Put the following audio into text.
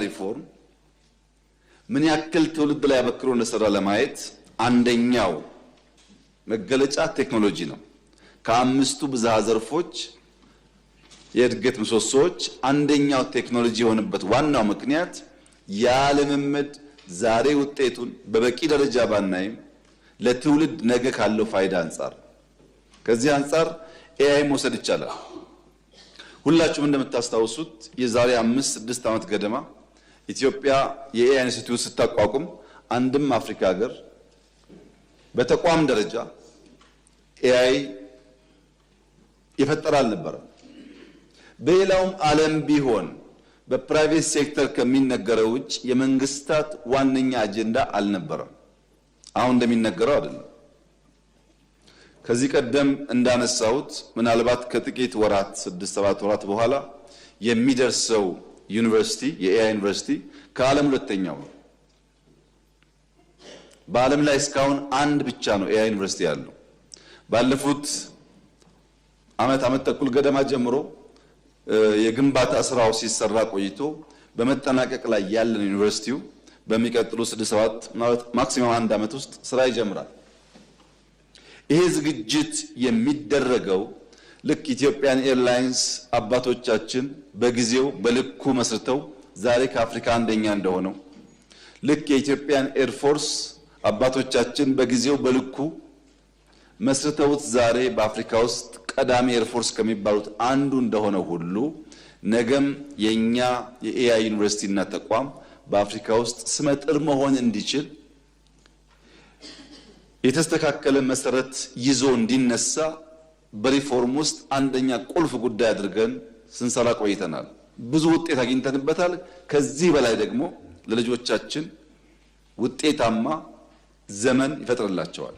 ሪፎርም ምን ያክል ትውልድ ላይ አበክሮ እንደሰራ ለማየት አንደኛው መገለጫ ቴክኖሎጂ ነው። ከአምስቱ ብዝሃ ዘርፎች የእድገት ምሰሶዎች አንደኛው ቴክኖሎጂ የሆነበት ዋናው ምክንያት ያለምምድ ዛሬ ውጤቱን በበቂ ደረጃ ባናይም ለትውልድ ነገ ካለው ፋይዳ አንፃር ከዚህ አንፃር ኤአይ መውሰድ ይቻላል። ሁላችሁም እንደምታስታውሱት የዛሬ 5-6 ዓመት ገደማ ኢትዮጵያ የኤአይ ኢንስቲትዩት ስታቋቁም አንድም አፍሪካ ሀገር በተቋም ደረጃ ኤአይ ይፈጠራል ነበር። በሌላውም ዓለም ቢሆን በፕራይቬት ሴክተር ከሚነገረው ውጭ የመንግስታት ዋነኛ አጀንዳ አልነበረም። አሁን እንደሚነገረው አይደለም። ከዚህ ቀደም እንዳነሳሁት ምናልባት ከጥቂት ወራት 6-7 ወራት በኋላ የሚደርሰው ዩኒቨርሲቲ የኤአይ ዩኒቨርሲቲ ከዓለም ሁለተኛው ነው። በዓለም ላይ እስካሁን አንድ ብቻ ነው ኤአይ ዩኒቨርሲቲ ያለው። ባለፉት ዓመት ተኩል ገደማ ጀምሮ የግንባታ ስራው ሲሰራ ቆይቶ በመጠናቀቅ ላይ ያለን ዩኒቨርሲቲው በሚቀጥሉ 6-7 ማክሲማም 1 ዓመት ውስጥ ስራ ይጀምራል። ይሄ ዝግጅት የሚደረገው ልክ ኢትዮጵያን ኤርላይንስ አባቶቻችን በጊዜው በልኩ መስርተው ዛሬ ከአፍሪካ አንደኛ እንደሆነው ልክ የኢትዮጵያን ኤርፎርስ አባቶቻችን በጊዜው በልኩ መስርተውት ዛሬ በአፍሪካ ውስጥ ቀዳሚ ኤርፎርስ ከሚባሉት አንዱ እንደሆነ ሁሉ ነገም የኛ የኤአይ ዩኒቨርሲቲና ተቋም በአፍሪካ ውስጥ ስመጥር መሆን እንዲችል የተስተካከለ መሰረት ይዞ እንዲነሳ በሪፎርም ውስጥ አንደኛ ቁልፍ ጉዳይ አድርገን ስንሰራ ቆይተናል። ብዙ ውጤት አግኝተንበታል። ከዚህ በላይ ደግሞ ለልጆቻችን ውጤታማ ዘመን ይፈጥርላቸዋል።